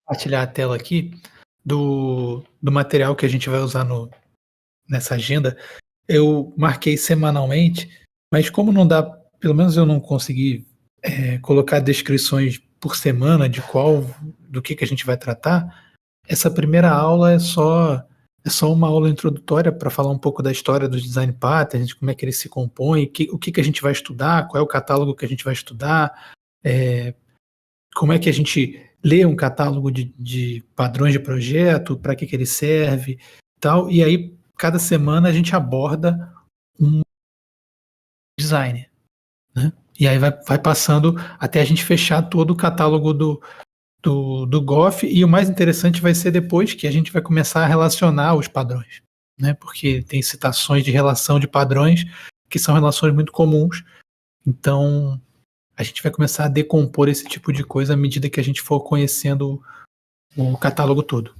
compartilhar a tela aqui do material que a gente vai usar nessa agenda. Eu marquei semanalmente, mas como não dá, pelo menos eu não consegui colocar descrições por semana do que a gente vai tratar. Essa primeira aula é só uma aula introdutória para falar um pouco da história dos design patterns, como é que eles se compõem, o que a gente vai estudar, qual é o catálogo que a gente vai estudar, é, como é que a gente lê um catálogo de padrões de projeto, para que ele serve, tal. E aí, cada semana a gente aborda um designer, né? E aí vai passando até a gente fechar todo o catálogo do Goff, e o mais interessante vai ser depois que a gente vai começar a relacionar os padrões, né? Porque tem citações de relação de padrões que são relações muito comuns. Então, a gente vai começar a decompor esse tipo de coisa à medida que a gente for conhecendo o catálogo todo.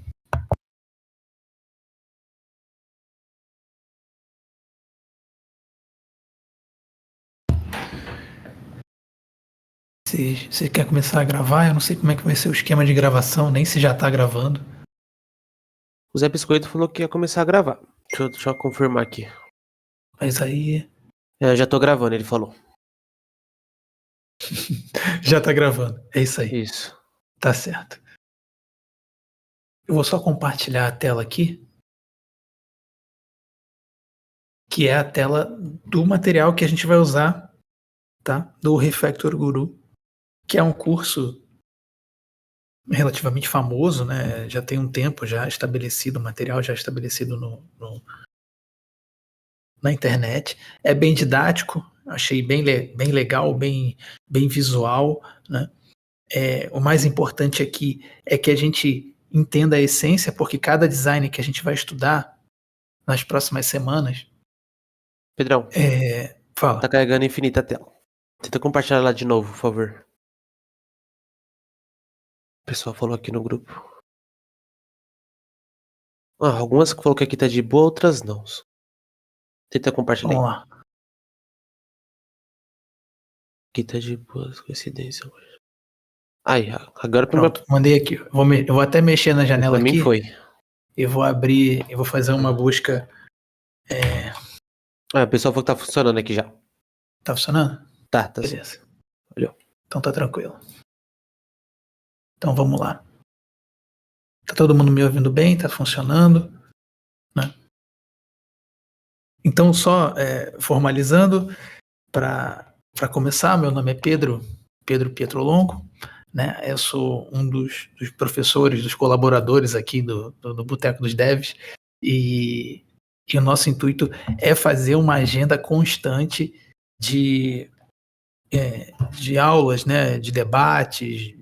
Você quer começar a gravar? Eu não sei como é que vai ser o esquema de gravação, nem se já tá gravando. O Zé Biscoito falou que ia começar a gravar. Deixa eu confirmar aqui. Mas aí. Já tô gravando, ele falou. Já tá gravando. É isso aí. Isso. Tá certo. Eu vou só compartilhar a tela aqui, que é a tela do material que a gente vai usar, tá? Do Refactor Guru, que é um curso relativamente famoso, né? Já tem um tempo já estabelecido, o material já estabelecido na internet. É bem didático, achei bem legal, bem visual, né? O mais importante aqui é que a gente entenda a essência, porque cada design que a gente vai estudar nas próximas semanas. Pedrão, Fala. tá carregando infinita a tela. Tenta compartilhar lá de novo, por favor. O pessoal falou aqui no grupo. Algumas falou que aqui tá de boa, outras não. Tenta compartilhar. Vamos lá. Aqui tá de boa, coincidência hoje. Aí, agora Pronto, mandei aqui. Eu vou até mexer na janela pra mim aqui. foi. Eu vou abrir, eu vou fazer uma busca. O pessoal falou que tá funcionando aqui já. Tá funcionando? Tá. Beleza. Olhou. Então tá tranquilo. Então vamos lá. Tá todo mundo me ouvindo bem? Tá funcionando? Né? Então, só formalizando, para começar, meu nome é Pedro Pietrolongo, né? Eu sou um dos professores, dos colaboradores aqui do Boteco dos Devs, e o nosso intuito é fazer uma agenda constante de aulas, né? De debates,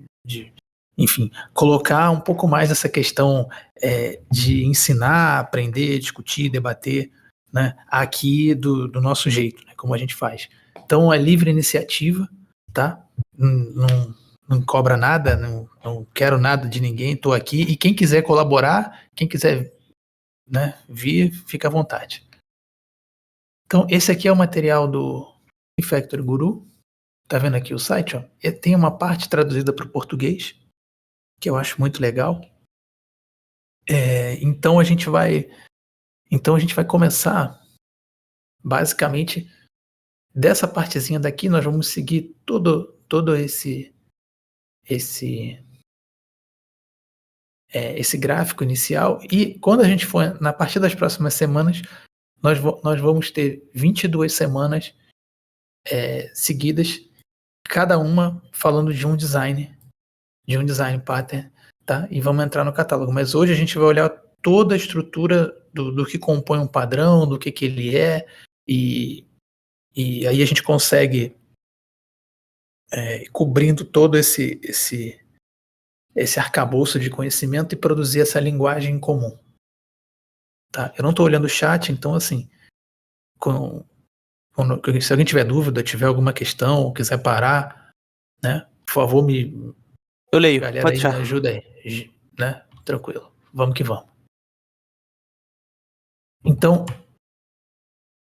enfim, colocar um pouco mais essa questão de ensinar, aprender, discutir, debater, né, aqui do nosso jeito, né, como a gente faz. Então é livre iniciativa, tá? Não cobra nada, não quero nada de ninguém, estou aqui, e quem quiser colaborar, quem quiser, né, vir, fica à vontade. Então esse aqui é o material do Refactor Guru. Tá vendo aqui o site? Ó? Tem uma parte traduzida para o português, que eu acho muito legal. Então a gente vai começar basicamente dessa partezinha daqui. Nós vamos seguir todo esse gráfico inicial, e quando a gente for na partir das próximas semanas, nós vamos ter 22 semanas seguidas, cada uma falando de um design pattern, tá? E vamos entrar no catálogo. Mas hoje a gente vai olhar toda a estrutura do que compõe um padrão, do que ele é, e aí a gente consegue cobrindo todo esse arcabouço de conhecimento e produzir essa linguagem comum. Tá? Eu não estou olhando o chat, então assim, se alguém tiver dúvida, tiver alguma questão, quiser parar, né, por favor, eu leio, galera, pode aí deixar. me ajuda aí, né? Tranquilo. Vamos que vamos. Então,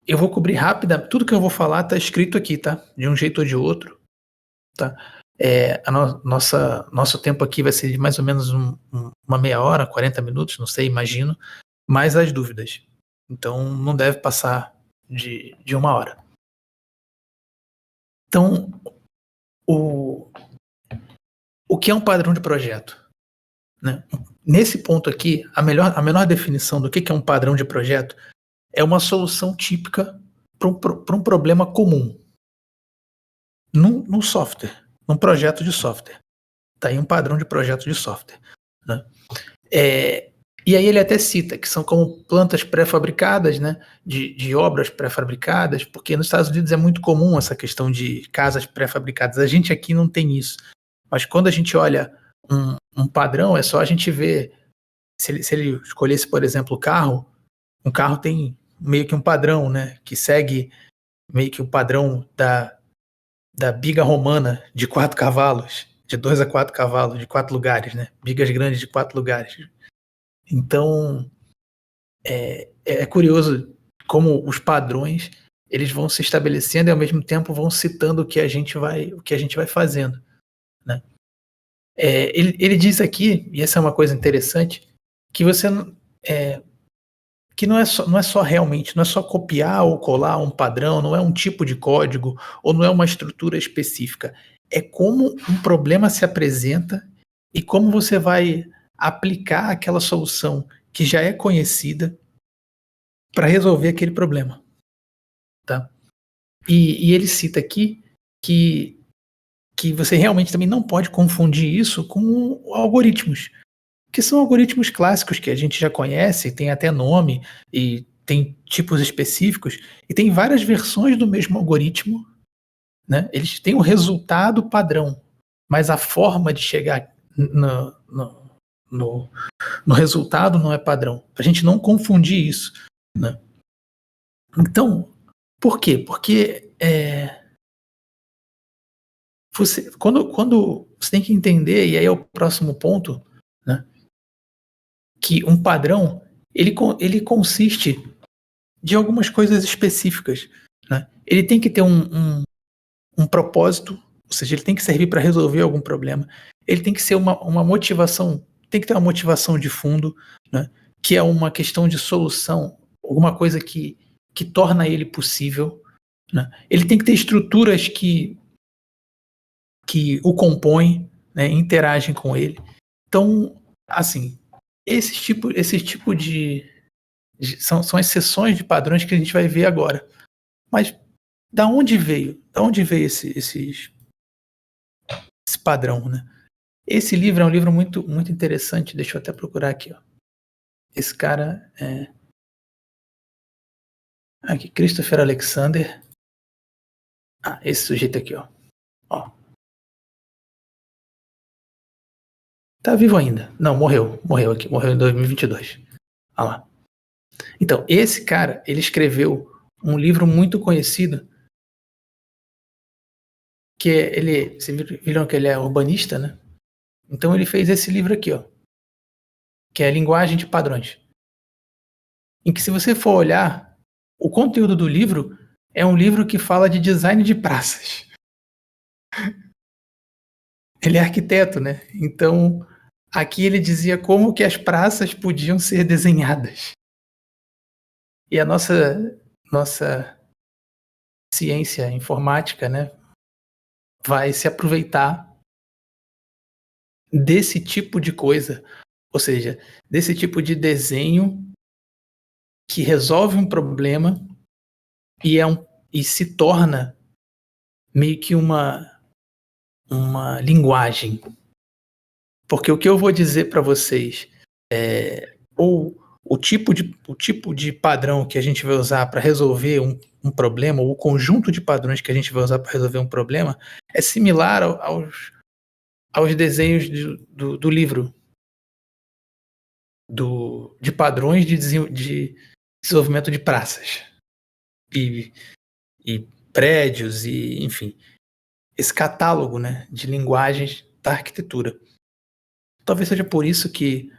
eu vou cobrir rápida, tudo que eu vou falar está escrito aqui, tá? De um jeito ou de outro, tá? Nosso tempo aqui vai ser de mais ou menos uma meia hora, 40 minutos, não sei, imagino, mais as dúvidas. Então não deve passar de uma hora. Então, o que é um padrão de projeto? Né? Nesse ponto aqui, a menor definição do que é um padrão de projeto é uma solução típica para um problema comum num software, num projeto de software. Tá aí um padrão de projeto de software. Né? E aí ele até cita que são como plantas pré-fabricadas, né, de obras pré-fabricadas, porque nos Estados Unidos é muito comum essa questão de casas pré-fabricadas. A gente aqui não tem isso. Mas quando a gente olha um padrão, é só a gente ver, se ele escolhesse, por exemplo, o carro, um carro tem meio que um padrão, né, que segue meio que o padrão da biga romana de 4 cavalos, de 2 a 4 cavalos, de 4 lugares, né, bigas grandes de 4 lugares. Então, é curioso como os padrões eles vão se estabelecendo e ao mesmo tempo vão citando o que a gente vai fazendo, né? Ele diz aqui, e essa é uma coisa interessante, que você que não é só realmente, não é só copiar ou colar um padrão, não é um tipo de código ou não é uma estrutura específica. É como um problema se apresenta e como você vai aplicar aquela solução que já é conhecida para resolver aquele problema, tá? E ele cita aqui que você realmente também não pode confundir isso com algoritmos, que são algoritmos clássicos que a gente já conhece, tem até nome e tem tipos específicos e tem várias versões do mesmo algoritmo, né? Eles têm um resultado padrão, mas a forma de chegar no resultado não é padrão. A gente não confundir isso, né? Então, por quê? Porque quando você tem que entender, e aí é o próximo ponto, né, que um padrão ele consiste de algumas coisas específicas, né? Ele tem que ter um propósito, ou seja, ele tem que servir para resolver algum problema. Ele tem que ser uma motivação, tem que ter uma motivação de fundo, né, que é uma questão de solução, alguma coisa que torna ele possível, né? Ele tem que ter estruturas que o compõem, né, interagem com ele. Então, assim, esse tipo de são exceções de padrões que a gente vai ver agora. Mas da onde veio? Da onde veio esse padrão, né? Esse livro é um livro muito, muito interessante. Deixa eu até procurar aqui, ó. Esse cara é aqui, Christopher Alexander. Esse sujeito aqui, ó. Tá vivo ainda. Não, morreu aqui, morreu em 2022. Olha lá. Então, esse cara, ele escreveu um livro muito conhecido, que vocês viram que ele é urbanista, né? Então ele fez esse livro aqui, ó, que é Linguagem de Padrões. Em que, se você for olhar, o conteúdo do livro é um livro que fala de design de praças. Ele é arquiteto, né? Então, aqui ele dizia como que as praças podiam ser desenhadas. E a nossa ciência informática, né, vai se aproveitar desse tipo de coisa, ou seja, desse tipo de desenho que resolve um problema e se torna meio que uma linguagem. Porque o que eu vou dizer para vocês ou o tipo de padrão que a gente vai usar para resolver um problema, ou o conjunto de padrões que a gente vai usar para resolver um problema, é similar aos desenhos do livro de padrões de desenvolvimento de praças e prédios e, enfim, esse catálogo, né, de linguagens da arquitetura. Talvez seja por isso que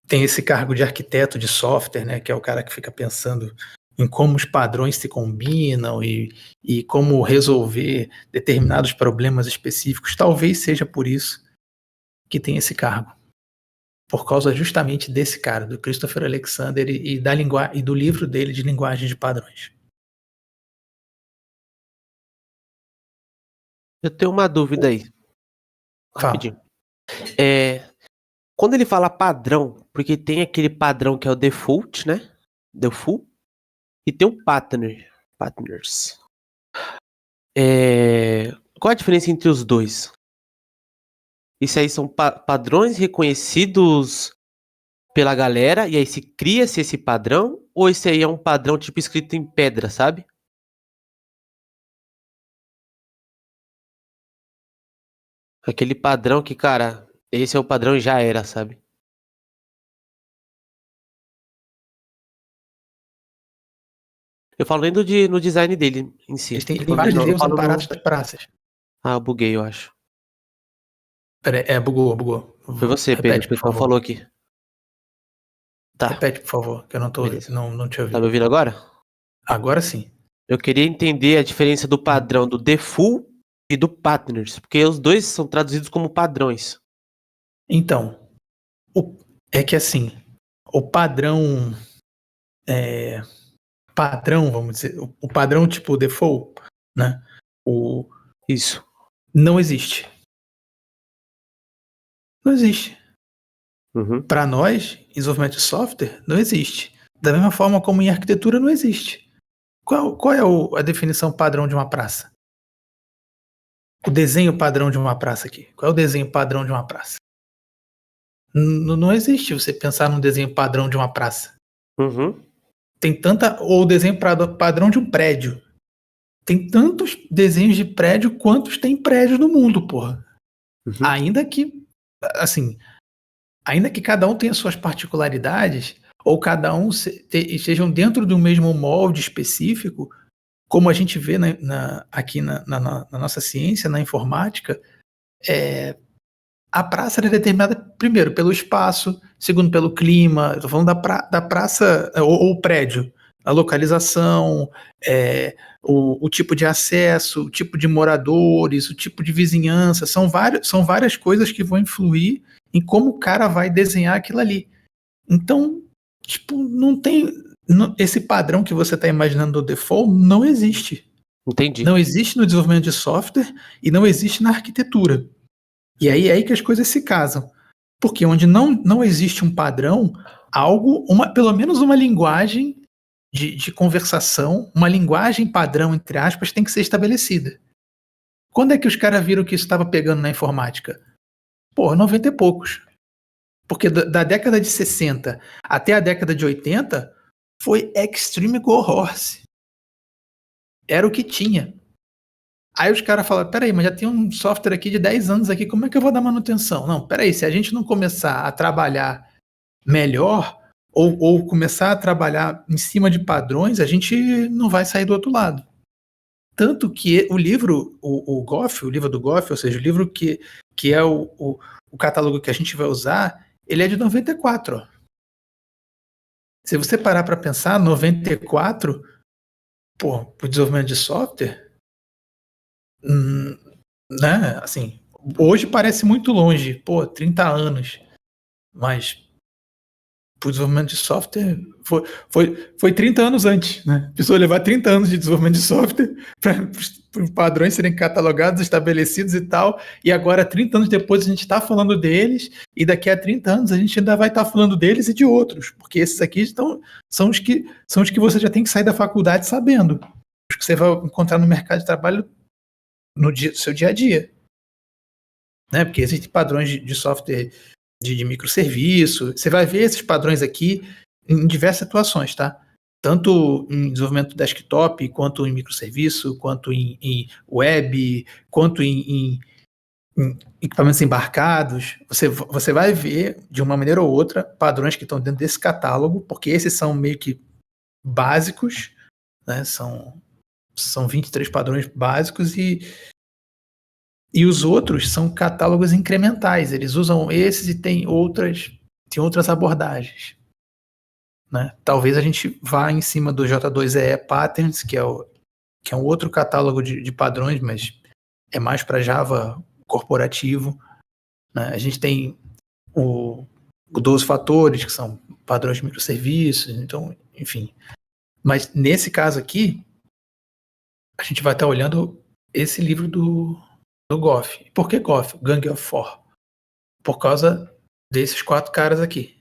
tem esse cargo de arquiteto de software, né, que é o cara que fica pensando em como os padrões se combinam e como resolver determinados problemas específicos. Talvez seja por isso que tem esse cargo. Por causa justamente desse cara, do Christopher Alexander e do livro dele de linguagem de padrões. Eu tenho uma dúvida aí, Fala. rapidinho. Quando ele fala padrão, porque tem aquele padrão que é o default, né? Default. E tem o partners. Qual a diferença entre os dois? Isso aí são padrões reconhecidos pela galera, e aí se cria-se esse padrão, ou esse aí é um padrão tipo escrito em pedra, sabe? Aquele padrão que, cara, esse é o padrão e já era, sabe? Eu falo nem no design dele em si. Ele tem vários livros falo aparatos das praças. Ah, buguei, eu acho. Pera aí, bugou. Foi você, Pedro, Repete, o por pessoal favor. falou aqui. Tá, Repete, por favor, que eu não beleza. não te ouvi. Tá me ouvindo agora? Agora sim. Eu queria entender a diferença do padrão do default e do partners, porque os dois são traduzidos como padrões. Então, é que assim, o padrão, vamos dizer, o padrão tipo default, né? Isso. Não existe. Não existe. Uhum. Para nós, em desenvolvimento de software, não existe. Da mesma forma como em arquitetura não existe. Qual é a definição padrão de uma praça? O desenho padrão de uma praça aqui. Qual é o desenho padrão de uma praça? Não existe você pensar num desenho padrão de uma praça. Uhum. Ou o desenho padrão de um prédio. Tem tantos desenhos de prédio quantos tem prédios no mundo, porra. Uhum. Ainda que cada um tenha suas particularidades, ou cada um estejam dentro do mesmo molde específico, como a gente vê aqui na nossa ciência, na informática, a praça é determinada, primeiro, pelo espaço, segundo, pelo clima. Estou falando da praça ou o prédio, a localização, o tipo de acesso, o tipo de moradores, o tipo de vizinhança. São várias coisas que vão influir em como o cara vai desenhar aquilo ali. Então, tipo, não tem. Esse padrão que você está imaginando do default não existe. Entendi. Não existe no desenvolvimento de software e não existe na arquitetura. E aí é aí que as coisas se casam. Porque onde não existe um padrão, pelo menos uma linguagem de conversação, uma linguagem padrão, entre aspas, tem que ser estabelecida. Quando é que os caras viram que isso estava pegando na informática? Porra, 90 e poucos. Porque da década de 60 até a década de 80 foi Extreme Go Horse. Era o que tinha. Aí os caras falaram, peraí, mas já tem um software aqui de 10 anos aqui, como é que eu vou dar manutenção? Não, peraí, se a gente não começar a trabalhar melhor, ou começar a trabalhar em cima de padrões, a gente não vai sair do outro lado. Tanto que o livro, o livro do Goff, ou seja, o livro que é o catálogo que a gente vai usar, ele é de 94. Ó. Se você parar para pensar, 94, pô, pro desenvolvimento de software, né, assim, hoje parece muito longe, pô, 30 anos, mas pro desenvolvimento de software foi 30 anos antes, né? Precisou levar 30 anos de desenvolvimento de software para os padrões serem catalogados, estabelecidos e tal, e agora 30 anos depois a gente está falando deles, e daqui a 30 anos a gente ainda vai estar falando deles e de outros, porque esses aqui são os que você já tem que sair da faculdade sabendo, os que você vai encontrar no mercado de trabalho no seu dia a dia, né? Porque existem padrões de software de microserviço. Você vai ver esses padrões aqui em diversas situações, tá? Tanto em desenvolvimento desktop, quanto em microserviço, quanto em web, quanto em equipamentos embarcados. Você vai ver, de uma maneira ou outra, padrões que estão dentro desse catálogo, porque esses são meio que básicos, né? São 23 padrões básicos e os outros são catálogos incrementais. Eles usam esses e tem outras abordagens. né? Talvez a gente vá em cima do J2EE Patterns, que é um outro catálogo de padrões, mas é mais para Java corporativo, né? A gente tem o 12 fatores, que são padrões de microserviços, então, enfim. Mas nesse caso aqui, a gente vai estar olhando esse livro do Goff. Por que Goff? Gang of Four. Por causa desses 4 caras aqui,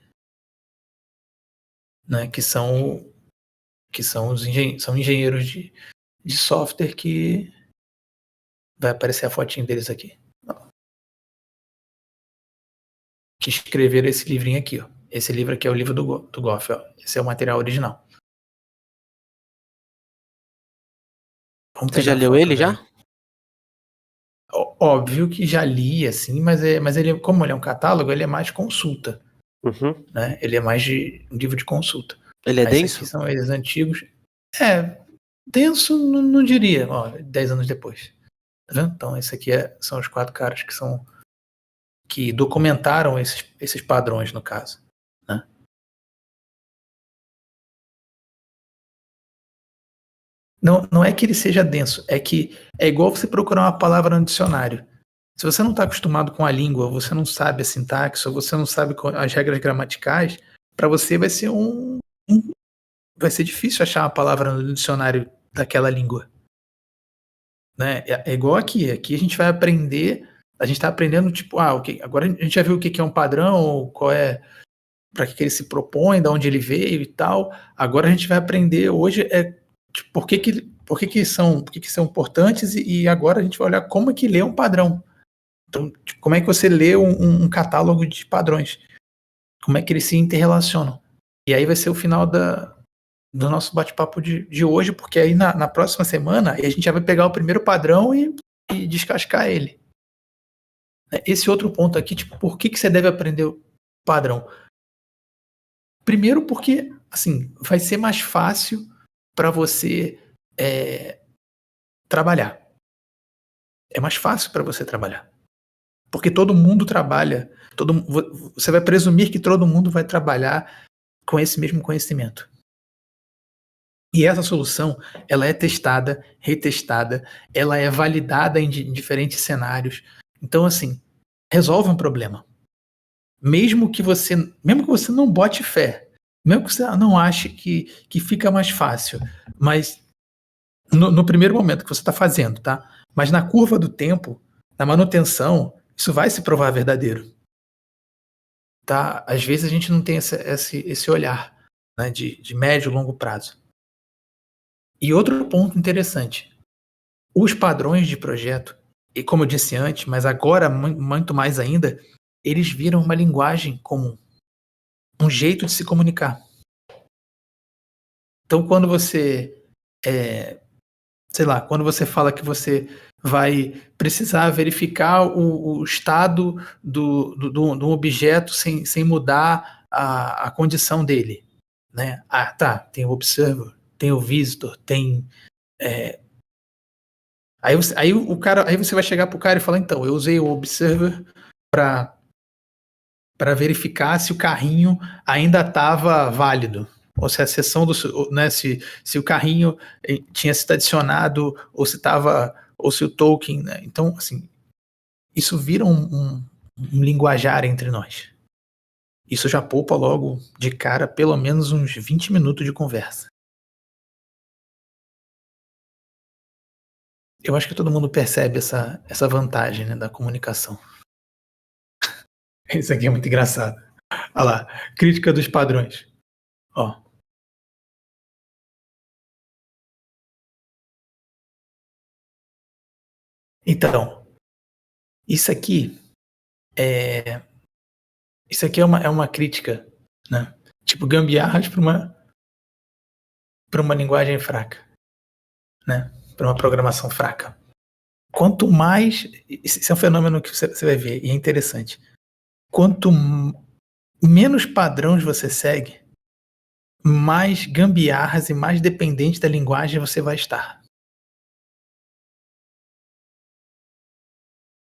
né? São engenheiros de software que vai aparecer a fotinho deles aqui. Que escreveram esse livrinho aqui, ó. Esse livro aqui é o livro do Goff, ó. Esse é o material original. Vamos Você já pegar a leu foto, ele né? já? Óbvio que já li, assim, mas ele, como ele é um catálogo, ele é mais consulta, Uhum. né? Ele é mais de um livro de consulta. Ele é Esses aqui denso? são eles antigos. É, denso não diria, ó, 10 anos depois. Tá vendo? Então, esse aqui são os 4 caras que documentaram esses padrões, no caso, né? Não é que ele seja denso, é que é igual você procurar uma palavra no dicionário. Se você não está acostumado com a língua, você não sabe a sintaxe, ou você não sabe as regras gramaticais, para você vai ser difícil achar uma palavra no dicionário daquela língua, né? É igual aqui. Aqui a gente vai aprender, a gente está aprendendo tipo, agora a gente já viu o que é um padrão, qual é, para que ele se propõe, de onde ele veio e tal. Agora a gente vai aprender hoje tipo, por que são importantes e agora a gente vai olhar como é que lê um padrão. Então, tipo, como é que você lê um catálogo de padrões? Como é que eles se interrelacionam? E aí vai ser o final do nosso bate-papo de hoje, porque aí na próxima semana a gente já vai pegar o primeiro padrão e descascar ele. Esse outro ponto aqui, tipo, por que você deve aprender o padrão? Primeiro porque, assim, vai ser mais fácil para você trabalhar. É mais fácil para você trabalhar. Porque todo mundo trabalha, você vai presumir que todo mundo vai trabalhar com esse mesmo conhecimento. E essa solução, ela é testada, retestada, ela é validada em diferentes cenários. Então, assim, resolve um problema. Mesmo que você não bote fé, mesmo que você não ache que fica mais fácil, mas no primeiro momento que você está fazendo, tá? Mas na curva do tempo, na manutenção, isso vai se provar verdadeiro. Tá? Às vezes a gente não tem esse olhar, né, de médio e longo prazo. E outro ponto interessante, os padrões de projeto, e como eu disse antes, mas agora muito mais ainda, eles viram uma linguagem comum, um jeito de se comunicar. Então, quando você, sei lá, quando você fala que você vai precisar verificar o estado do objeto sem mudar a condição dele, né? Ah, tá, tem o observer, tem o visitor, tem aí você vai chegar pro cara e falar, então, eu usei o observer para verificar se o carrinho ainda estava válido, ou se a seção né, se o carrinho tinha sido adicionado, ou se o token, né? Então, assim, isso vira um linguajar entre nós. Isso já poupa logo de cara pelo menos uns 20 minutos de conversa. Eu acho que todo mundo percebe essa vantagem, né, da comunicação. Isso aqui é muito engraçado. Olha lá, crítica dos padrões. Ó. Então, isso aqui é uma crítica, né? Tipo, gambiarras para uma linguagem fraca, né? Para uma programação fraca. Quanto mais, esse é um fenômeno que você vai ver e é interessante. Quanto menos padrões você segue, mais gambiarras e mais dependente da linguagem você vai estar.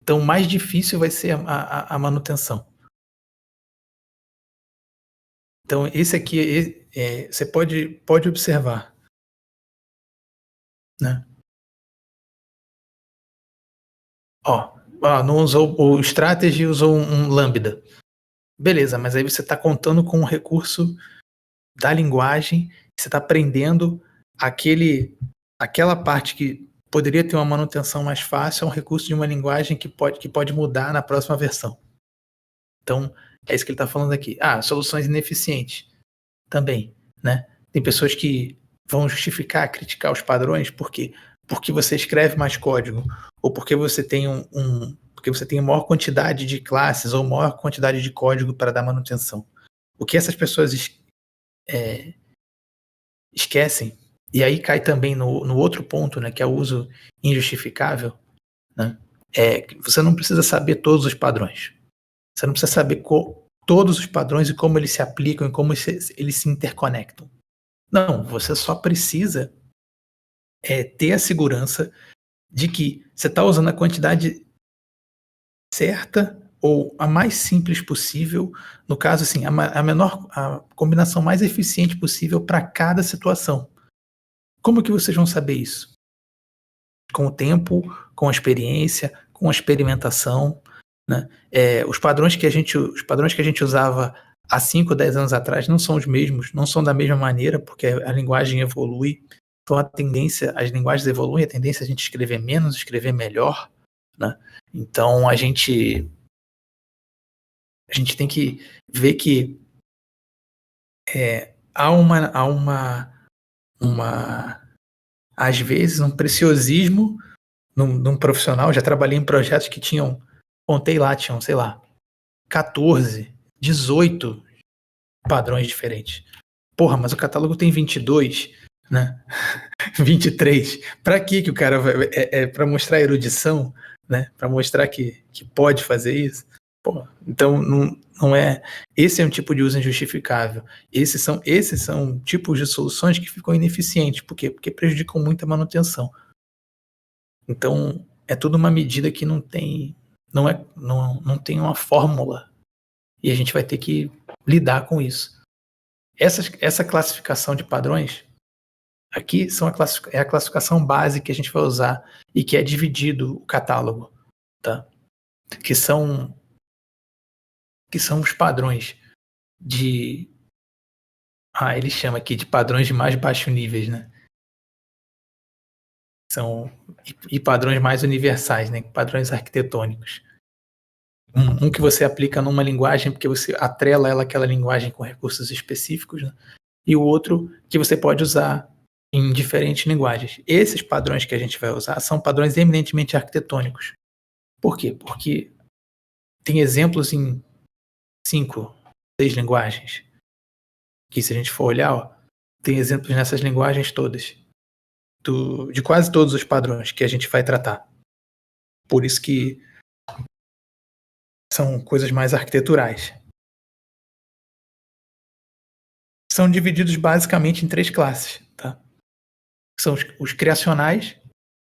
Então, mais difícil vai ser a manutenção. Então, esse aqui você pode observar, né? Não usou o strategy, usou um lambda. Beleza, mas aí você está contando com um recurso da linguagem, você está aprendendo aquela parte que poderia ter uma manutenção mais fácil, é um recurso de uma linguagem que pode mudar na próxima versão. Então, é isso que ele está falando aqui. Soluções ineficientes também, né? Tem pessoas que vão justificar, criticar os padrões, porque você escreve mais código, ou porque você tem porque você tem maior quantidade de classes ou maior quantidade de código para dar manutenção. O que essas pessoas esquecem, e aí cai também no outro ponto, né, que é o uso injustificável, né? Você não precisa saber todos os padrões. Você não precisa saber todos os padrões e como eles se aplicam e como eles se interconectam. Não, você só precisa ter a segurança de que você está usando a quantidade certa ou a mais simples possível, no caso, assim, a combinação mais eficiente possível para cada situação. Como que vocês vão saber isso? Com o tempo, com a experiência, com a experimentação, né? Os padrões que a gente usava há 5, 10 anos atrás não são os mesmos, não são da mesma maneira, porque a linguagem evolui. Então as linguagens evoluem, a tendência é a gente escrever menos, escrever melhor, né? Então a gente tem que ver que há às vezes um preciosismo num profissional. Já trabalhei em projetos que tinham, sei lá, 14, 18 padrões diferentes. Porra, mas o catálogo tem 22, né? 23. Para que o cara vai? Para mostrar erudição, né? Para mostrar que pode fazer isso? Pô, então não é. Esse é um tipo de uso injustificável. Esses são tipos de soluções que ficam ineficientes. Por quê? Porque prejudicam muito a manutenção. Então é tudo uma medida que não tem uma fórmula, e a gente vai ter que lidar com isso. Essa classificação de padrões aqui é a classificação base que a gente vai usar e que é dividido o catálogo, tá? Que são os padrões ele chama aqui de padrões de mais baixo níveis, né? E padrões mais universais, né? Padrões arquitetônicos. Um que você aplica numa linguagem porque você atrela ela àquela linguagem com recursos específicos, né? E o outro que você pode usar em diferentes linguagens. Esses padrões que a gente vai usar são padrões eminentemente arquitetônicos. Por quê? Porque tem exemplos em 5, 6 linguagens. Que se a gente for olhar, tem exemplos nessas linguagens todas. De quase todos os padrões que a gente vai tratar. Por isso que são coisas mais arquiteturais. São divididos basicamente em 3 classes, tá? São os criacionais,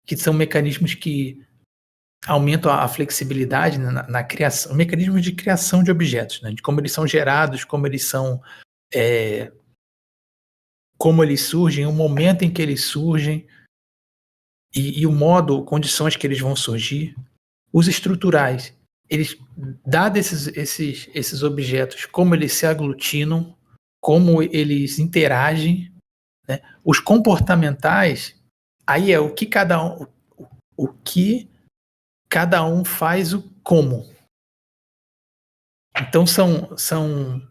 que são mecanismos que aumentam a flexibilidade na criação, mecanismos de criação de objetos, né? De como eles são gerados, como eles surgem, o momento em que eles surgem e o modo, condições que eles vão surgir. Os estruturais, dados esses objetos, como eles se aglutinam, como eles interagem, né? Os comportamentais, aí é o que cada um faz, o como. Então são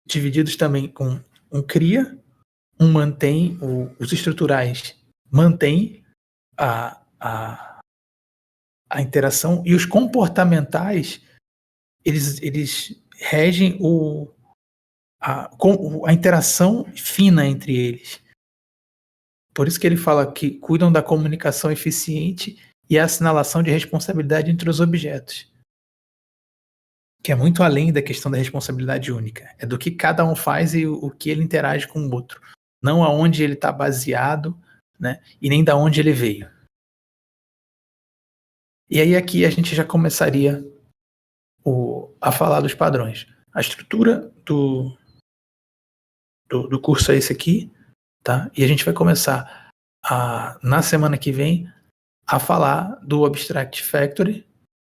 divididos também com um cria, um mantém, os estruturais mantêm a interação, e os comportamentais eles regem a interação fina entre eles. Por isso que ele fala que cuidam da comunicação eficiente e a assinalação de responsabilidade entre os objetos, que é muito além da questão da responsabilidade única. É do que cada um faz e o que ele interage com o outro, não aonde ele está baseado, né? E nem da onde ele veio. E aí aqui a gente já começaria a falar dos padrões. A estrutura do curso é esse aqui, tá? E a gente vai começar na semana que vem a falar do Abstract Factory.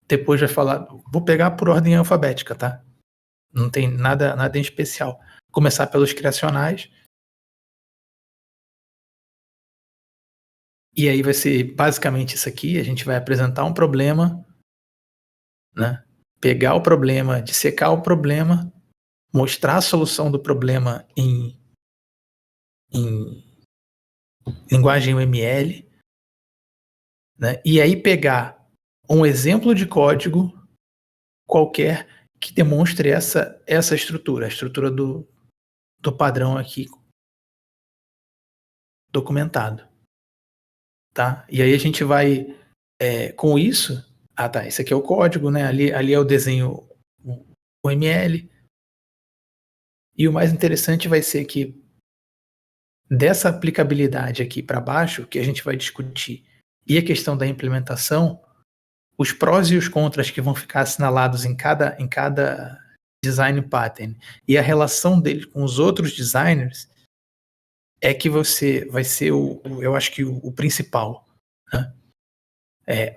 Depois vai falar, vou pegar por ordem alfabética, tá? Não tem nada em especial. Começar pelos criacionais. E aí vai ser basicamente isso aqui. A gente vai apresentar um problema, né? Pegar o problema, dissecar o problema, mostrar a solução do problema em linguagem UML, né? E aí pegar um exemplo de código qualquer que demonstre essa estrutura, a estrutura do padrão aqui documentado, tá? E aí a gente vai com isso, tá, esse aqui é o código, né? Ali é o desenho UML. E o mais interessante vai ser que dessa aplicabilidade aqui para baixo, que a gente vai discutir, e a questão da implementação, os prós e os contras que vão ficar assinalados em cada design pattern e a relação dele com os outros designers é que você vai ser eu acho que o principal, né?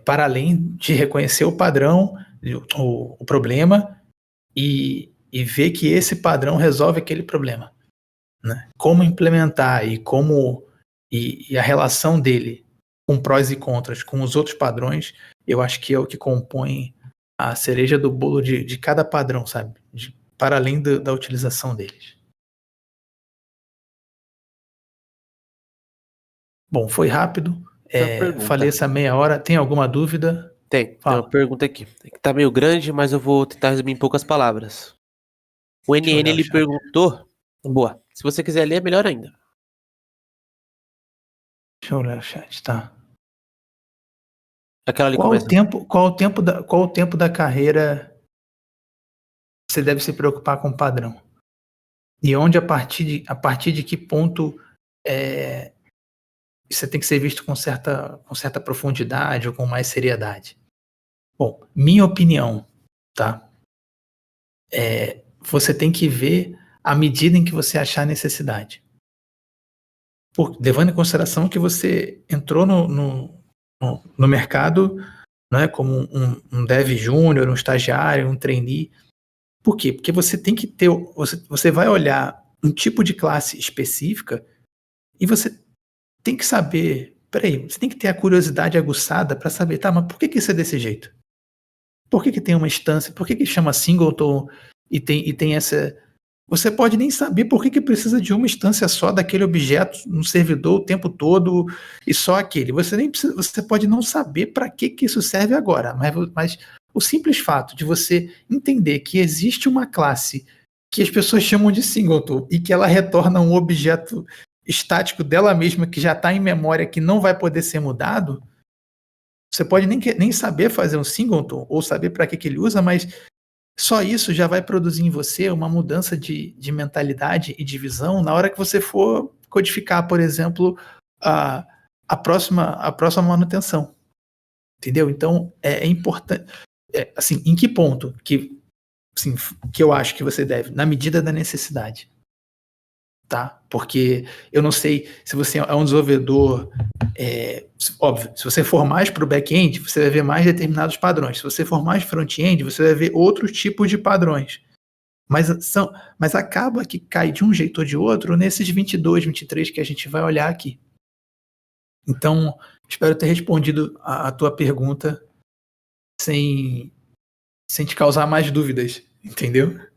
Para além de reconhecer o padrão, o problema e ver que esse padrão resolve aquele problema, né? Como implementar e a relação dele com prós e contras com os outros padrões, eu acho que é o que compõe a cereja do bolo de cada padrão, sabe? Para além da utilização deles. Bom, foi rápido. Falei essa meia hora. Tem alguma dúvida? Tem Fala. uma pergunta aqui. Tá meio grande, mas eu vou tentar resumir em poucas palavras. O NN ele perguntou. Boa. Se você quiser ler, é melhor ainda. Deixa eu olhar o chat, tá? Aquela ali Qual começa. o tempo da carreira você deve se preocupar com o padrão? E onde, a partir de que ponto você tem que ser visto com certa profundidade ou com mais seriedade? Bom, minha opinião, tá? Você tem que ver à medida em que você achar necessidade. Levando em consideração que você entrou no mercado, né, como um dev júnior, um estagiário, um trainee. Por quê? Porque você tem que ter. Você vai olhar um tipo de classe específica e você tem que saber. Peraí, você tem que ter a curiosidade aguçada para saber, tá, mas por que isso é desse jeito? Por que tem uma instância? Por que chama singleton e tem essa. Você pode nem saber por que precisa de uma instância só daquele objeto no servidor o tempo todo e só aquele. Você pode não saber para que isso serve agora, mas o simples fato de você entender que existe uma classe que as pessoas chamam de singleton e que ela retorna um objeto estático dela mesma que já está em memória, que não vai poder ser mudado, você pode nem saber fazer um singleton ou saber para que ele usa, mas só isso já vai produzir em você uma mudança de mentalidade e de visão na hora que você for codificar, por exemplo, a próxima manutenção. Entendeu? Então, é importante. Assim, em que ponto que eu acho que você deve? Na medida da necessidade. Tá? Porque eu não sei se você é um desenvolvedor. Óbvio, se você for mais para o back-end, você vai ver mais determinados padrões. Se você for mais front-end, você vai ver outros tipos de padrões. Mas acaba que cai de um jeito ou de outro nesses 22, 23 que a gente vai olhar aqui. Então, espero ter respondido a tua pergunta sem te causar mais dúvidas, entendeu?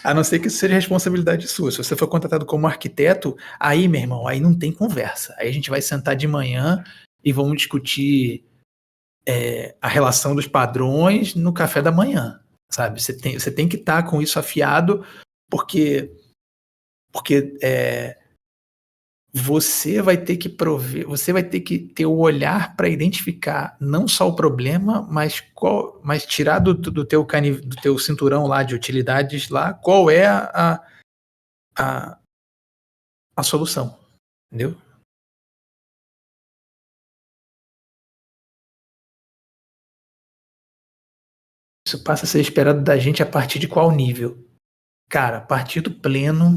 A não ser que isso seja responsabilidade sua. Se você for contratado como arquiteto, aí, meu irmão, aí não tem conversa. Aí a gente vai sentar de manhã e vamos discutir a relação dos padrões no café da manhã, sabe? Você tem que estar com isso afiado, porque você vai ter que você vai ter que ter o olhar para identificar não só o problema, mas tirar do teu cinturão lá de utilidades lá, qual é a solução, entendeu? Isso passa a ser esperado da gente a partir de qual nível? Cara, partido pleno,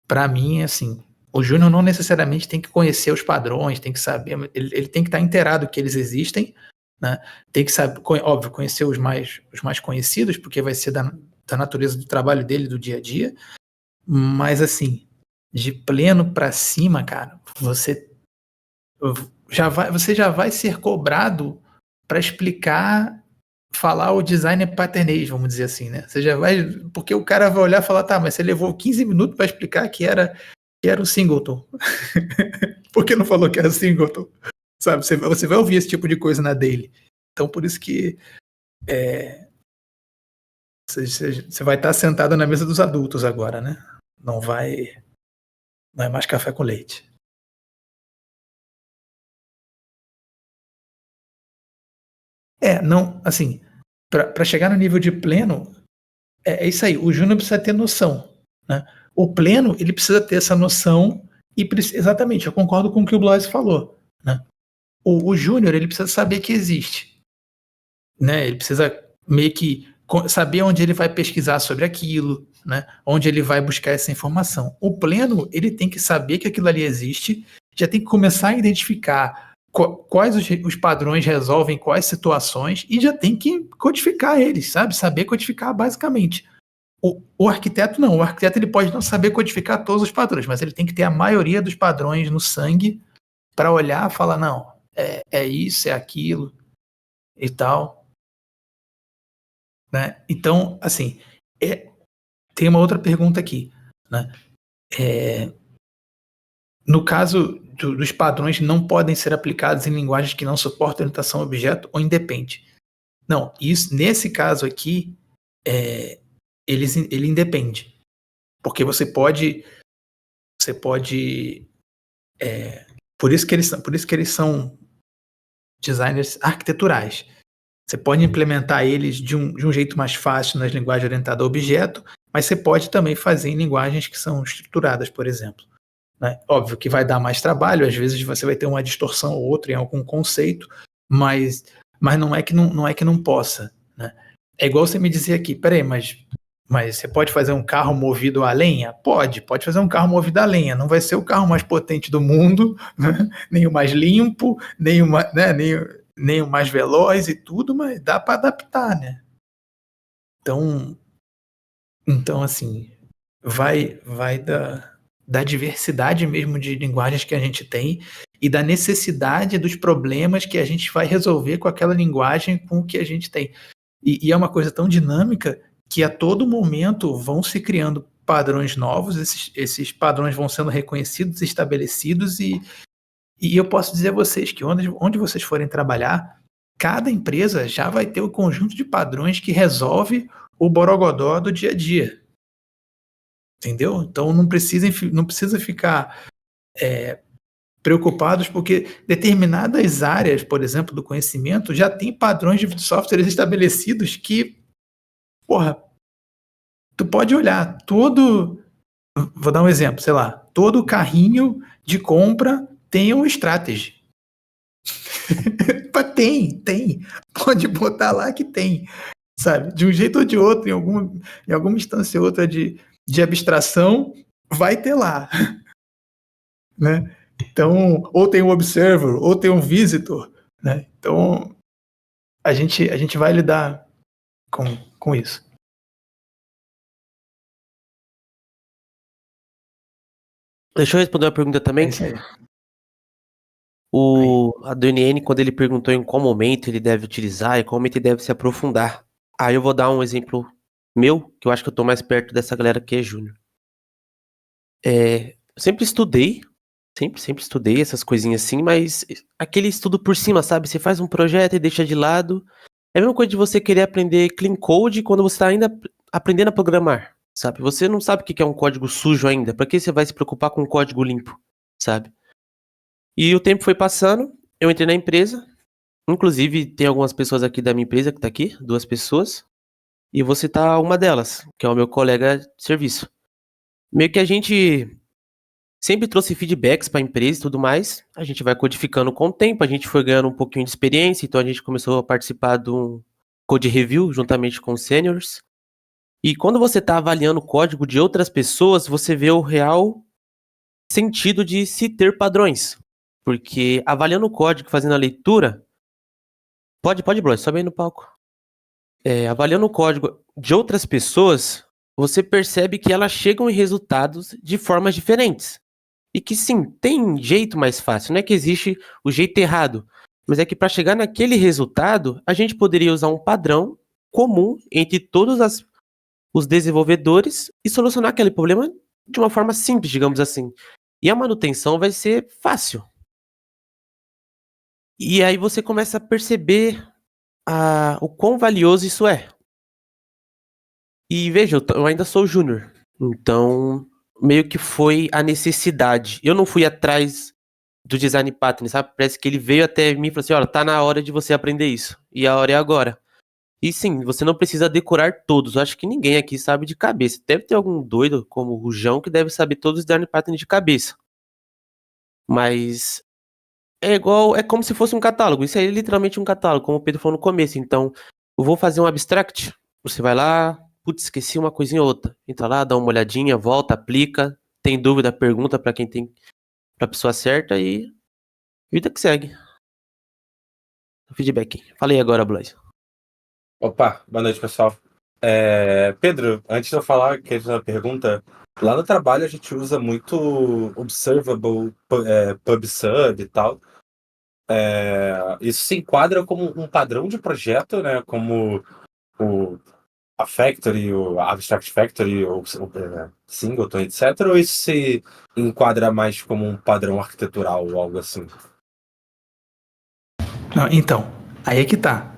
para mim, assim, o júnior não necessariamente tem que conhecer os padrões, tem que saber, ele tem que estar inteirado que eles existem, né? Tem que saber, óbvio, conhecer os mais conhecidos, porque vai ser da natureza do trabalho dele, do dia a dia, mas assim, de pleno para cima, cara, você já vai ser cobrado para explicar, falar o designer patternage, vamos dizer assim, né? Você já vai, porque o cara vai olhar e falar, tá, mas você levou 15 minutos para explicar que era o singleton. Por que não falou que era singleton? Sabe, você vai ouvir esse tipo de coisa na daily. Então, por isso que você vai estar sentado na mesa dos adultos agora, né? Não é mais café com leite. Não, assim, para chegar no nível de pleno, é isso aí. O júnior precisa ter noção, né? O pleno, ele precisa ter essa noção e exatamente, eu concordo com o que o Blois falou, né? O júnior, ele precisa saber que existe, né? Ele precisa meio que saber onde ele vai pesquisar sobre aquilo, né? Onde ele vai buscar essa informação. O pleno, ele tem que saber que aquilo ali existe, já tem que começar a identificar quais os padrões resolvem quais situações e já tem que codificar eles, sabe? Saber codificar basicamente. O arquiteto não, o arquiteto ele pode não saber codificar todos os padrões, mas ele tem que ter a maioria dos padrões no sangue para olhar e falar, não, é isso, é aquilo e tal, né? Então, assim, tem uma outra pergunta aqui, né? No caso dos padrões não podem ser aplicados em linguagens que não suportam orientação a objeto ou independe. Não, isso, nesse caso aqui, ele independe. Porque você pode por isso que eles são designers arquiteturais. Você pode implementar eles de um jeito mais fácil nas linguagens orientadas a objeto, mas você pode também fazer em linguagens que são estruturadas, por exemplo, né? Óbvio que vai dar mais trabalho, às vezes você vai ter uma distorção ou outra em algum conceito, mas não é que não possa, né? É igual você me dizer aqui, peraí, mas você pode fazer um carro movido a lenha? Pode fazer um carro movido a lenha. Não vai ser o carro mais potente do mundo, né? Nem o mais limpo, nem o mais veloz e tudo, mas dá para adaptar, né? Então assim, vai da diversidade mesmo de linguagens que a gente tem e da necessidade dos problemas que a gente vai resolver com aquela linguagem com o que a gente tem. E é uma coisa tão dinâmica que a todo momento vão se criando padrões novos, esses padrões vão sendo reconhecidos, estabelecidos, e eu posso dizer a vocês que onde vocês forem trabalhar, cada empresa já vai ter o conjunto de padrões que resolve o borogodó do dia a dia. Entendeu? Então não precisa ficar preocupados, porque determinadas áreas, por exemplo, do conhecimento, já tem padrões de softwares estabelecidos que, porra, tu pode olhar vou dar um exemplo, sei lá, todo carrinho de compra tem um strategy. tem. Pode botar lá que tem, sabe? De um jeito ou de outro, em alguma instância ou outra de abstração, vai ter lá, né? Então, ou tem um observer, ou tem um visitor, né? Então, a gente vai lidar com isso. Deixa eu responder uma pergunta também. É isso aí. A DNN, quando ele perguntou em qual momento ele deve utilizar e qual momento ele deve se aprofundar. Aí eu vou dar um exemplo meu, que eu acho que eu tô mais perto dessa galera que é júnior. Eu sempre estudei, sempre estudei essas coisinhas assim, mas aquele estudo por cima, sabe? Você faz um projeto e deixa de lado. É a mesma coisa de você querer aprender clean code quando você tá ainda aprendendo a programar, sabe? Você não sabe o que é um código sujo ainda. Pra que você vai se preocupar com um código limpo, sabe? E o tempo foi passando, eu entrei na empresa. Inclusive, tem algumas pessoas aqui da minha empresa que tá aqui, 2 pessoas. E vou citar uma delas, que é o meu colega de serviço. Meio que a gente sempre trouxe feedbacks para a empresa e tudo mais. A gente vai codificando com o tempo, a gente foi ganhando um pouquinho de experiência, então a gente começou a participar de um code review juntamente com os seniors. E quando você está avaliando o código de outras pessoas, você vê o real sentido de se ter padrões. Porque avaliando o código, fazendo a leitura... Pode, Bros, sobe aí no palco. Avaliando o código de outras pessoas, você percebe que elas chegam em resultados de formas diferentes. E que sim, tem jeito mais fácil, não é que existe o jeito errado, mas é que para chegar naquele resultado, a gente poderia usar um padrão comum entre todos os desenvolvedores e solucionar aquele problema de uma forma simples, digamos assim. E a manutenção vai ser fácil. E aí você começa a perceber o quão valioso isso é. E veja, eu ainda sou júnior, então meio que foi a necessidade. Eu não fui atrás do design pattern, sabe? Parece que ele veio até mim e falou assim, olha, tá na hora de você aprender isso. E a hora é agora. E sim, você não precisa decorar todos. Eu acho que ninguém aqui sabe de cabeça. Deve ter algum doido, como o Rujão, que deve saber todos os design pattern de cabeça. Mas é como se fosse um catálogo. Isso aí é literalmente um catálogo, como o Pedro falou no começo. Então, eu vou fazer um abstract. Você vai lá, putz, esqueci uma coisinha ou outra. Entra lá, dá uma olhadinha, volta, aplica. Tem dúvida, pergunta pra quem tem, pra pessoa certa e vida que segue. Feedback. Falei agora, Blois. Opa, boa noite, pessoal. Pedro, antes de eu falar, que é a pergunta, lá no trabalho a gente usa muito Observable, PubSub e tal. Isso se enquadra como um padrão de projeto, né? Como a Factory, a Abstract Factory, ou Singleton, etc. Ou isso se enquadra mais como um padrão arquitetural ou algo assim? Não, então, aí é que tá.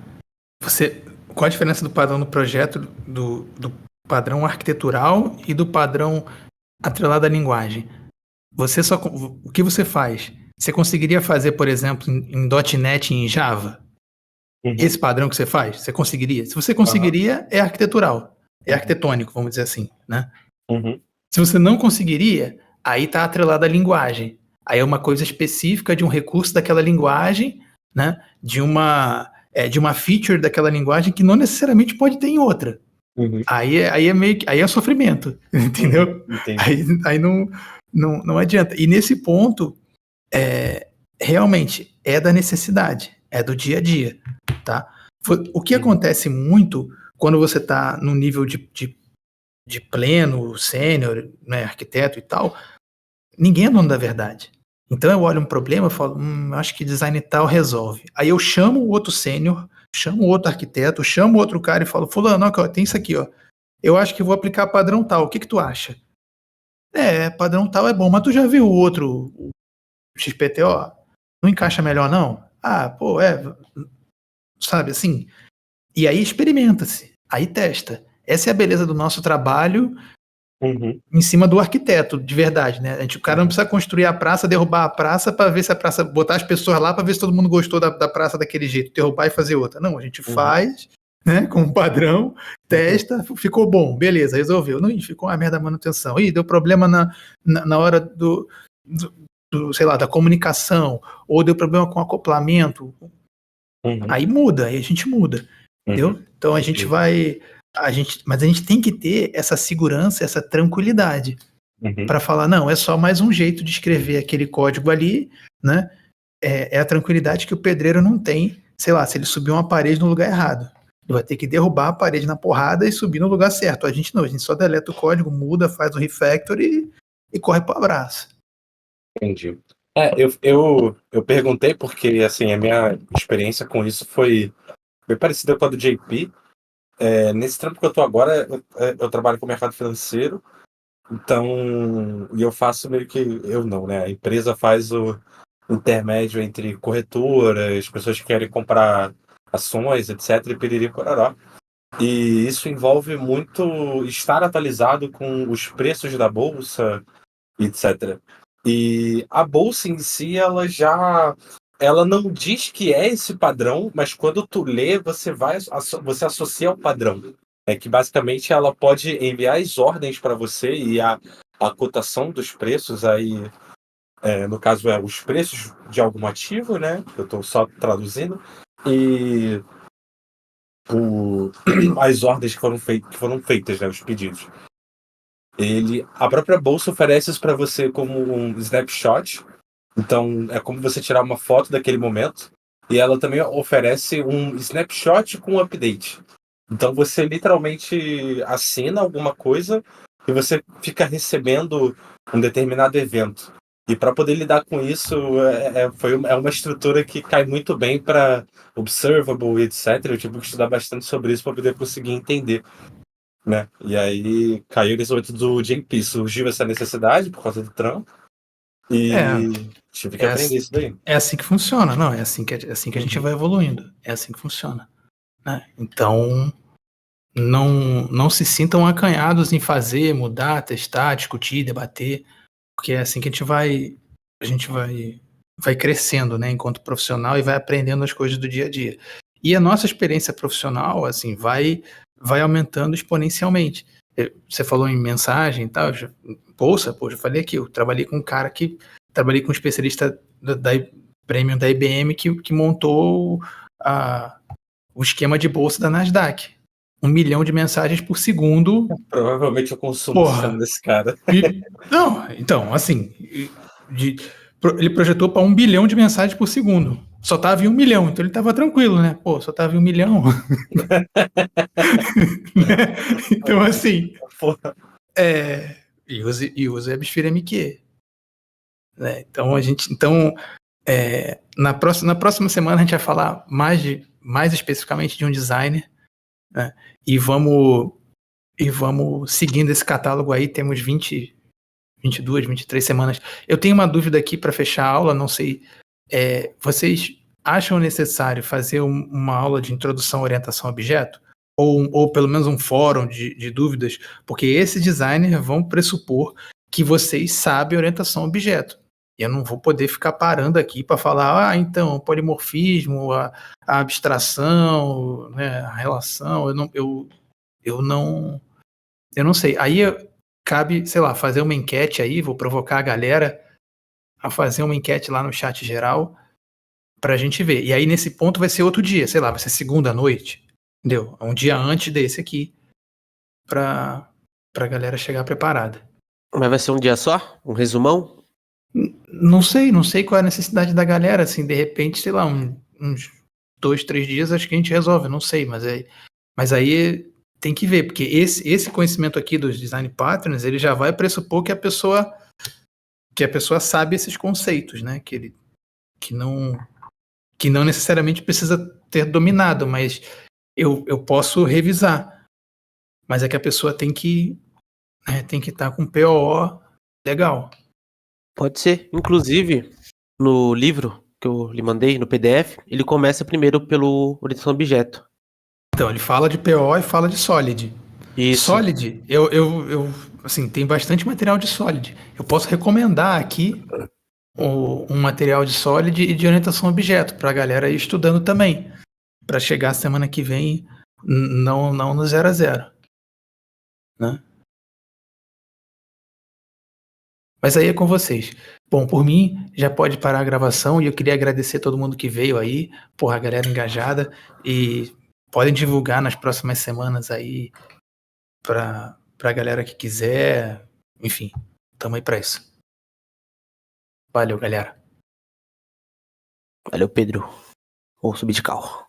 Qual a diferença do padrão do projeto, do padrão arquitetural e do padrão atrelado à linguagem? O que você faz? Você conseguiria fazer, por exemplo, em .NET e em Java? Uhum. Esse padrão que você faz? Você conseguiria? Se você conseguiria, é arquitetural. É arquitetônico, vamos dizer assim, né? Uhum. Se você não conseguiria, aí está atrelado à linguagem. Aí é uma coisa específica de um recurso daquela linguagem, né? De uma feature daquela linguagem que não necessariamente pode ter em outra. Uhum. Aí é meio que, aí é sofrimento, entendeu? Aí não adianta. E nesse ponto, realmente é da necessidade, é do dia a dia, tá? O que acontece muito quando você está no nível de pleno, sênior, né, arquiteto e tal, ninguém é dono da verdade. Então eu olho um problema e falo, acho que design tal resolve. Aí eu chamo o outro sênior, chamo o outro arquiteto, chamo outro cara e falo, fulano, ó, tem isso aqui, ó. Eu acho que vou aplicar padrão tal, o que tu acha? Padrão tal é bom, mas tu já viu o outro, o XPTO? Não encaixa melhor não? Sabe assim? E aí experimenta-se, aí testa. Essa é a beleza do nosso trabalho em cima do arquiteto, de verdade, né? O cara não precisa construir a praça, derrubar a praça para ver se a praça, botar as pessoas lá para ver se todo mundo gostou da praça daquele jeito, derrubar e fazer outra. Não, a gente faz, né, com um padrão, testa, ficou bom, beleza, resolveu. Não, ficou uma merda a manutenção. Ih, deu problema na hora do, sei lá, da comunicação, ou deu problema com acoplamento. Aí muda, aí a gente muda, entendeu? Então a gente vai... mas a gente tem que ter essa segurança, essa tranquilidade para falar, não, é só mais um jeito de escrever aquele código ali, né? É a tranquilidade que o pedreiro não tem, sei lá, se ele subir uma parede no lugar errado. Ele vai ter que derrubar a parede na porrada e subir no lugar certo. A gente não, a gente só deleta o código, muda, faz o refactory e corre pro abraço. Entendi. Eu perguntei porque, assim, a minha experiência com isso foi bem parecida com a do JP. Nesse trampo que eu tô agora, eu trabalho com o mercado financeiro, então, e eu faço meio que, eu não, né? A empresa faz o intermédio entre corretoras, pessoas que querem comprar ações, etc, e piriri pororó. E isso envolve muito estar atualizado com os preços da bolsa, etc. E a bolsa em si, ela não diz que é esse padrão, mas quando tu lê, você associa ao padrão. É que basicamente ela pode enviar as ordens para você e a cotação dos preços aí, no caso os preços de algum ativo, né? Eu estou só traduzindo. E as ordens que foram feitas, né, os pedidos. A própria bolsa oferece isso para você como um snapshot. Então, é como você tirar uma foto daquele momento. E ela também oferece um snapshot com update. Então, você literalmente assina alguma coisa e você fica recebendo um determinado evento. E para poder lidar com isso, é uma estrutura que cai muito bem para observable, etc. Eu tive que estudar bastante sobre isso para poder conseguir entender, né? E aí caiu nesse momento do JP. Surgiu essa necessidade por causa do trampo. É, E tive que aprender isso daí. é assim que funciona, não, é assim que a gente vai evoluindo, é assim que funciona, né? Então, não se sintam acanhados em fazer, mudar, testar, discutir, debater, porque é assim que a gente vai crescendo, né, enquanto profissional e vai aprendendo as coisas do dia a dia. E a nossa experiência profissional, assim, vai aumentando exponencialmente. Você falou em mensagem e tal, bolsa, pô, já falei aqui, eu trabalhei com um cara que trabalhei com um especialista da Premium da IBM que montou o esquema de bolsa da Nasdaq. 1 milhão de mensagens por segundo. Provavelmente eu consumo o sistema desse cara. Não, então, assim, ele projetou para 1 bilhão de mensagens por segundo. Só tava em 1 milhão, então ele tava tranquilo, né? Pô, só tava em 1 milhão. Então, assim, e use WebSphere né? Então, na próxima semana a gente vai falar mais especificamente de um designer, né? E vamos seguindo esse catálogo aí, temos 22, 23 semanas. Eu tenho uma dúvida aqui para fechar a aula, não sei, vocês acham necessário fazer uma aula de introdução à orientação a objeto? Ou pelo menos um fórum de dúvidas? Porque esses designers vão pressupor que vocês sabem orientação a objeto. E eu não vou poder ficar parando aqui para falar, então, polimorfismo, a abstração, né, a relação, eu não sei. Aí cabe, sei lá, fazer uma enquete aí, vou provocar a galera a fazer uma enquete lá no chat geral pra gente ver. E aí nesse ponto vai ser outro dia, sei lá, vai ser segunda noite, entendeu? Um dia antes desse aqui pra galera chegar preparada. Mas vai ser um dia só? Um resumão? Não sei qual é a necessidade da galera, assim, de repente, sei lá, uns 2, 3 dias acho que a gente resolve, não sei, mas aí tem que ver, porque esse conhecimento aqui dos design patterns, ele já vai pressupor que a pessoa sabe esses conceitos, né? Que não necessariamente precisa ter dominado, mas eu posso revisar. Mas é que a pessoa tem que estar com POO legal. Pode ser. Inclusive, no livro que eu lhe mandei, no PDF, ele começa primeiro pelo orientação a objeto. Então, ele fala de PO e fala de Solid. Isso. Solid, assim, tem bastante material de Solid. Eu posso recomendar aqui um material de Solid e de orientação a objeto para a galera ir estudando também, para chegar semana que vem não no 0 a 0, né? Mas aí é com vocês. Bom, por mim, já pode parar a gravação e eu queria agradecer todo mundo que veio aí, porra, a galera engajada, e podem divulgar nas próximas semanas aí pra galera que quiser. Enfim, tamo aí pra isso. Valeu, galera. Valeu, Pedro. Ou Subidcal.